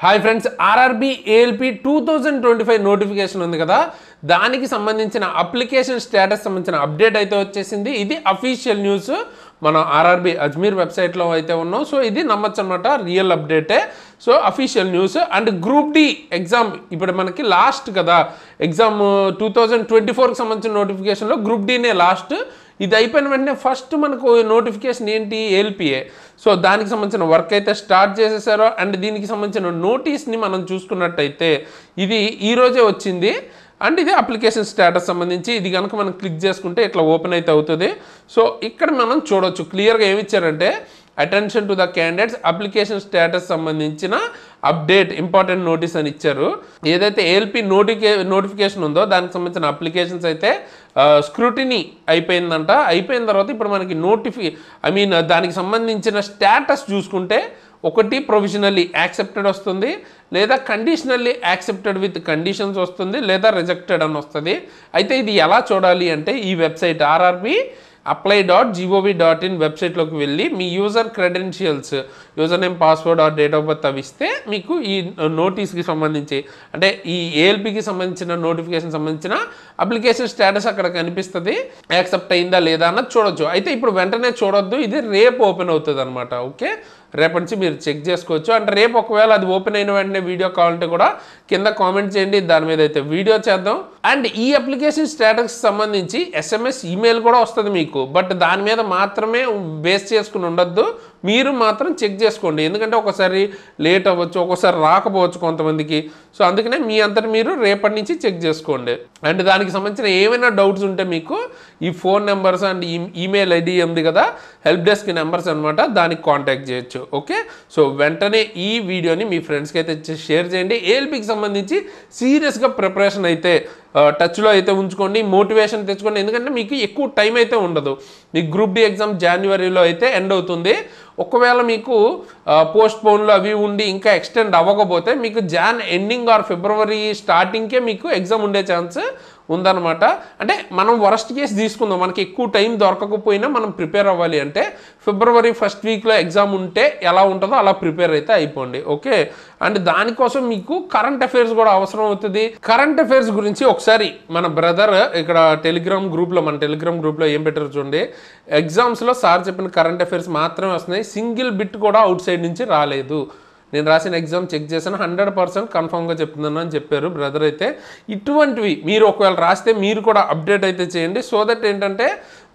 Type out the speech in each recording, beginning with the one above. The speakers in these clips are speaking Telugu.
Hi friends, RRB ALP 2025 notification ఉంది కదా, దానికి సంబంధించిన అప్లికేషన్ స్టేటస్ సంబంధించిన అప్డేట్ అయితే వచ్చేసింది. ఇది అఫీషియల్ న్యూస్. మనం ఆర్ఆర్బీ అజ్మీర్ వెబ్సైట్లో అయితే ఉన్నాం. సో ఇది నమ్మచ్చు అనమాట, రియల్ అప్డేటే. So official news. And group D exam ఇప్పుడు మనకి లాస్ట్ కదా ఎగ్జామ్, 2024కి సంబంధించిన నోటిఫికేషన్లో గ్రూప్ డీనే లాస్ట్. ఇది అయిపోయిన వెంటనే ఫస్ట్ మనకు నోటిఫికేషన్ ఏంటి, ఏఎల్పిఏ. సో దానికి సంబంధించిన వర్క్ అయితే స్టార్ట్ చేసేసారు. అండ్ దీనికి సంబంధించిన నోటీస్ని మనం చూసుకున్నట్టయితే ఇది ఈరోజే వచ్చింది. అండ్ ఇది అప్లికేషన్ స్టేటస్ సంబంధించి ఇది కనుక మనం క్లిక్ చేసుకుంటే ఇట్లా ఓపెన్ అయితే అవుతుంది. సో ఇక్కడ మనం చూడొచ్చు క్లియర్గా ఏమి ఇచ్చారంటే, attention to the candidates application status సంబంధించిన అప్డేట్ ఇంపార్టెంట్ నోటీస్ అని ఇచ్చారు. ఏదైతే ఏఎల్పి నోటిఫికేషన్ ఉందో దానికి సంబంధించిన అప్లికేషన్స్ అయితే స్క్రూటినీ అయిపోయిందంట. అయిపోయిన తర్వాత ఇప్పుడు మనకి దానికి సంబంధించిన స్టేటస్ చూసుకుంటే ఒకటి ప్రొవిజనల్లీ యాక్సెప్టెడ్ వస్తుంది, లేదా కండిషనల్లీ యాక్సెప్టెడ్ విత్ కండిషన్స్ వస్తుంది, లేదా రిజెక్టెడ్ అని వస్తుంది. అయితే ఇది ఎలా చూడాలి అంటే, ఈ వెబ్సైట్ ఆర్ఆర్బి apply.gov.in వెబ్సైట్లోకి వెళ్ళి మీ user credentials, user name, password or date of birth అవి ఇస్తే మీకు ఈ నోటీస్కి సంబంధించి, అంటే ఈ ఏఎల్పికి సంబంధించిన నోటిఫికేషన్ సంబంధించిన అప్లికేషన్ స్టేటస్ అక్కడ కనిపిస్తుంది. యాక్సెప్ట్ అయిందా లేదా అన్నది చూడొచ్చు. అయితే ఇప్పుడు వెంటనే చూడొద్దు, ఇది రేపు ఓపెన్ అవుతుంది అనమాట. ఓకే, రేపటి నుంచి మీరు చెక్ చేసుకోవచ్చు. అంటే రేపు ఒకవేళ అది ఓపెన్ అయిన వెంటనే వీడియో కావాలంటే కూడా కింద కామెంట్ చేయండి, దాని మీద అయితే వీడియో చేద్దాం. అండ్ ఈ అప్లికేషన్ స్టేటస్ సంబంధించి SMS, ఈమెయిల్ కూడా వస్తుంది మీకు. బట్ దాని మీద మాత్రమే బేస్ చేసుకుని ఉండొద్దు, మీరు మాత్రం చెక్ చేసుకోండి. ఎందుకంటే ఒకసారి లేట్ అవ్వచ్చు, ఒక్కోసారి రాకపోవచ్చు కొంతమందికి. సో అందుకనే మీ అంతటి మీరు రేపటి నుంచి చెక్ చేసుకోండి. అండ్ దానికి సంబంధించిన ఏమైనా డౌట్స్ ఉంటే మీకు ఈ phone numbers and email ID ఉంది కదా, హెల్ప్ డెస్క్ నెంబర్స్ అనమాట, దానికి కాంటాక్ట్ చేయొచ్చు. ఓకే, సో వెంటనే ఈ వీడియోని మీ ఫ్రెండ్స్కి అయితే షేర్ చేయండి. ఏఎల్పికి సంబంధించి సీరియస్గా ప్రిపరేషన్ అయితే టచ్లో అయితే ఉంచుకోండి, మోటివేషన్ తెచ్చుకోండి. ఎందుకంటే మీకు ఎక్కువ టైం అయితే ఉండదు. మీకు గ్రూప్ డి ఎగ్జామ్ జనవరిలో అయితే ఎండ్ అవుతుంది. ఒకవేళ మీకు పోస్ట్ పోన్లు అవి ఉండి ఇంకా ఎక్స్టెండ్ అవ్వకపోతే మీకు జాన్ ఎండింగ్ ఆర్ ఫిబ్రవరి స్టార్టింగ్కే మీకు ఎగ్జామ్ ఉండే ఛాన్స్ ఉందన్నమాట. అంటే మనం వరస్ట్ కేసు తీసుకుందాం, మనకి ఎక్కువ టైం దొరకకపోయినా మనం ప్రిపేర్ అవ్వాలి అంటే ఫిబ్రవరి ఫస్ట్ వీక్లో ఎగ్జామ్ ఉంటే ఎలా ఉంటుందో అలా ప్రిపేర్ అయితే అయిపోండి. ఓకే, అండ్ దానికోసం మీకు కరెంట్ అఫైర్స్ కూడా అవసరం అవుతుంది. కరెంట్ అఫైర్స్ గురించి ఒకసారి మన బ్రదర్ ఇక్కడ మన టెలిగ్రామ్ గ్రూప్లో ఏం పెట్టారు చూడండి. ఎగ్జామ్స్లో సార్ చెప్పిన కరెంట్ అఫైర్స్ మాత్రమే వస్తున్నాయి, సింగిల్ బిట్ కూడా అవుట్ సైడ్ నుంచి రాలేదు. నేను రాసిన ఎగ్జామ్ చెక్ చేశాను, 100% కన్ఫామ్గా చెప్తున్నాను అని చెప్పారు బ్రదర్. అయితే ఇటువంటివి మీరు ఒకవేళ రాస్తే మీరు కూడా అప్డేట్ అయితే చేయండి. సో దట్ ఏంటంటే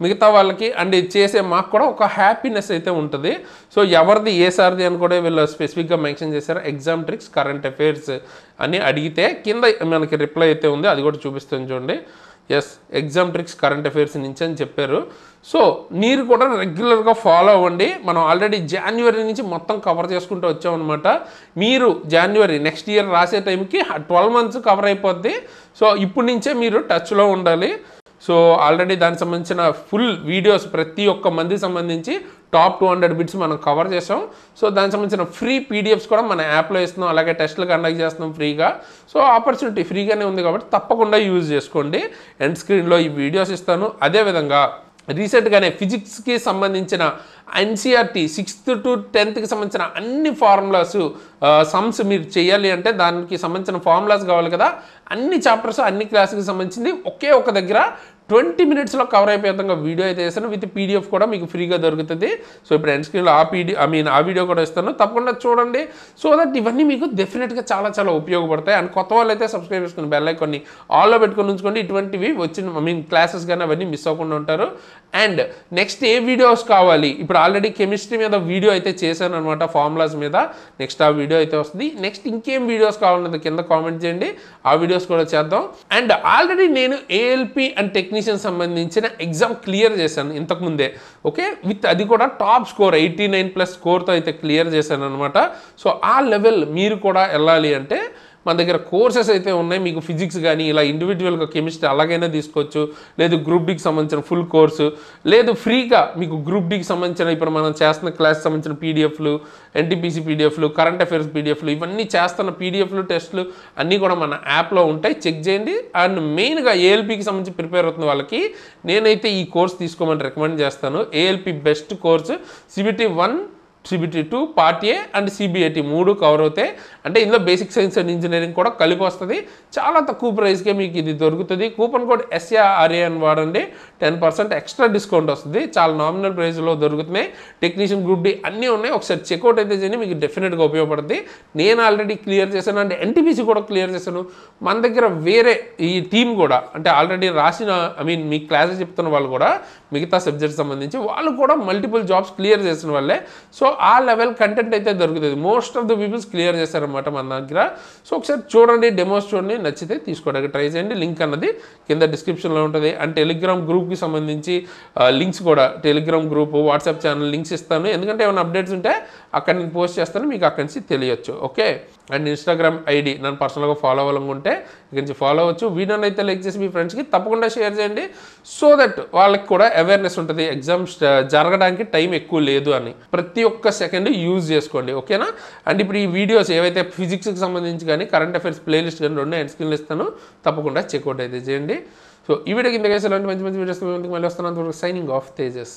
మిగతా వాళ్ళకి అండ్ చేసే మాకు కూడా ఒక హ్యాపీనెస్ అయితే ఉంటుంది. సో ఎవరిది ఏ సార్ది అని కూడా వీళ్ళు స్పెసిఫిక్గా మెన్షన్ చేశారు. ఎగ్జామ్ ట్రిక్స్ కరెంట్ అఫైర్స్ అని అడిగితే కింద మనకి రిప్లై అయితే ఉంది, అది కూడా చూపిస్తాను చూడండి. Yes, exam tricks current affairs నుంచి అని చెప్పారు. సో మీరు కూడా రెగ్యులర్గా ఫాలో అవ్వండి. మనం ఆల్రెడీ జనవరి నుంచి మొత్తం కవర్ చేసుకుంటూ వచ్చామన్నమాట. మీరు జనవరి నెక్స్ట్ ఇయర్ రాసే టైంకి 12 months కవర్ అయిపోద్ది. సో ఇప్పటి నుంచే మీరు టచ్లో ఉండాలి. సో ఆల్రెడీ దానికి సంబంధించిన ఫుల్ వీడియోస్ ప్రతి ఒక్క మంది సంబంధించి టాప్ 200 బిట్స్ మనం కవర్ చేసాం. సో దానికి సంబంధించిన ఫ్రీ PDFs కూడా మన యాప్లో ఇస్తున్నాం, అలాగే టెస్టులు కండక్ట్ చేస్తున్నాం ఫ్రీగా. సో ఆపర్చునిటీ ఫ్రీగానే ఉంది కాబట్టి తప్పకుండా యూజ్ చేసుకోండి. ఎండ్ స్క్రీన్లో ఈ వీడియోస్ ఇస్తాను. అదేవిధంగా రీసెంట్గానే ఫిజిక్స్కి సంబంధించిన NCERT 6th to 10th సంబంధించిన అన్ని ఫార్ములాస్, సమ్స్ మీరు చేయాలి అంటే దానికి సంబంధించిన ఫార్ములాస్ కావాలి కదా, అన్ని చాప్టర్స్ అన్ని క్లాసుకి సంబంధించింది ఒకే ఒక దగ్గర 20 minutesలో కవర్ అయిపోయే విధంగా వీడియో అయితే వేస్తాను. విత్ PDF కూడా మీకు ఫ్రీగా దొరుకుతుంది. సో ఇప్పుడు ఎండ్ స్క్రీన్లో ఆ వీడియో కూడా ఇస్తాను, తప్పకుండా చూడండి. సో దట్ ఇవన్నీ మీకు డెఫినెట్గా చాలా చాలా ఉపయోగపడతాయి. అండ్ కొత్త వాళ్ళు అయితే సబ్స్క్రైబ్ చేసుకుని బెల్ ఐకాన్ని ఆల్లో పెట్టుకొని ఉంచుకోండి. ఇటువంటివి వచ్చిన క్లాసెస్ కానీ అవన్నీ మిస్ అవ్వకుండా ఉంటారు. అండ్ నెక్స్ట్ ఏ వీడియోస్ కావాలి, ఇప్పుడు ఆల్రెడీ కెమిస్ట్రీ మీద వీడియో అయితే చేశాను అనమాట, ఫార్ములాస్ మీద. నెక్స్ట్ ఆ వీడియో అయితే వస్తుంది. నెక్స్ట్ ఇంకేం వీడియోస్ కావాలన్నది కింద కామెంట్ చేయండి, ఆ వీడియోస్ కూడా చేద్దాం. అండ్ ఆల్రెడీ నేను ఏఎల్పి అండ్ టెక్నీషియన్ సంబంధించిన ఎగ్జామ్ క్లియర్ చేశాను ఇంతకుముందే. ఓకే, విత్ అది కూడా టాప్ స్కోర్ 89+ స్కోర్తో అయితే క్లియర్ చేశాను అనమాట. సో ఆ లెవెల్ మీరు కూడా వెళ్ళాలి అంటే మన దగ్గర కోర్సెస్ అయితే ఉన్నాయి. మీకు ఫిజిక్స్ కానీ ఇలా ఇండివిజువల్గా కెమిస్ట్రీ అలాగైనా తీసుకోవచ్చు, లేదు గ్రూప్ డికి సంబంధించిన ఫుల్ కోర్సు, లేదు ఫ్రీగా మీకు గ్రూప్ డికి సంబంధించిన ఇప్పుడు మనం చేస్తున్న క్లాస్ సంబంధించిన PDFలు, NTPC PDFలు, కరెంట్ అఫైర్స్ PDFలు, ఇవన్నీ చేస్తున్న PDFలు, టెస్టులు అన్నీ కూడా మన యాప్లో ఉంటాయి, చెక్ చేయండి. అండ్ మెయిన్గా ఏఎల్పికి సంబంధించి ప్రిపేర్ అవుతున్న వాళ్ళకి నేనైతే ఈ కోర్స్ తీసుకోమని రికమెండ్ చేస్తాను. ALP best course CBT 1 CBT2 part A and CBAT 3 cover అవుతాయి. అంటే ఇందులో బేసిక్ సైన్స్ అండ్ ఇంజనీరింగ్ కూడా కలిపి వస్తుంది. చాలా తక్కువ ప్రైస్కే మీకు ఇది దొరుకుతుంది. కూపన్ కోడ్ SARA అని వాడండి, 10% ఎక్స్ట్రా డిస్కౌంట్ వస్తుంది. చాలా నామినల్ ప్రైస్లో దొరుకుతున్నాయి. టెక్నీషియన్ గ్రూప్ డి అన్నీ ఉన్నాయి. ఒకసారి చెక్అవుట్ అయితే చేయండి, మీకు డెఫినెట్గా ఉపయోగపడుతుంది. నేను ఆల్రెడీ క్లియర్ చేశాను అండ్ NTPC కూడా క్లియర్ చేశాను. మన దగ్గర వేరే ఈ టీమ్ కూడా అంటే ఆల్రెడీ రాసిన మీ క్లాసెస్ చెప్తున్న వాళ్ళు కూడా మిగతా సబ్జెక్ట్ సంబంధించి వాళ్ళు కూడా మల్టిపుల్ జాబ్స్ క్లియర్ చేసిన వాళ్ళే. సో ఆ లెవెల్ కంటెంట్ అయితే దొరుకుతుంది. Most of the peoples clear చేశారనమాట మన దగ్గర. సో ఒకసారి చూడండి, డెమోస్ చూడండి, నచ్చితే తీసుకోవడానికి ట్రై చేయండి. లింక్ అన్నది కింద డిస్క్రిప్షన్లో ఉంటుంది. అండ్ టెలిగ్రామ్ గ్రూప్కి సంబంధించి లింక్స్ కూడా, Telegram group, WhatsApp channel links ఇస్తాను. ఎందుకంటే ఏమైనా అప్డేట్స్ ఉంటే అక్కడ నేను పోస్ట్ చేస్తాను, మీకు అక్కడి నుంచి తెలియచ్చు. ఓకే. అండ్ ఇన్స్టాగ్రామ్ ఐడి నన్ను పర్సనల్గా ఫాలో అవ్వాలనుకుంటే ఇక్కడి నుంచి ఫాలో అవ్వచ్చు. వీడియోని అయితే లైక్ చేసి మీ ఫ్రెండ్స్కి తప్పకుండా షేర్ చేయండి. సో దట్ వాళ్ళకి కూడా అవేర్నెస్ ఉంటుంది, ఎగ్జామ్స్ జరగడానికి టైం ఎక్కువ లేదు అని. ప్రతి ఒక్క సెకండ్ యూజ్ చేసుకోండి, ఓకేనా. అండ్ ఇప్పుడు ఈ వీడియోస్ ఏవైతే ఫిజిక్స్కి సంబంధించి కానీ కరెంట్ అఫైర్స్ ప్లేలిస్ట్ కానీ 2 ఎండ్ స్క్రీన్లు ఇస్తాను, తప్పకుండా చెక్అవుట్ అయితే చేయండి. సో ఈ వీడియోకి ఇంతకేసి ఇలాంటి మంచి మంచి వీడియోస్ మళ్ళీ వస్తున్నాను. Signing off Tejas.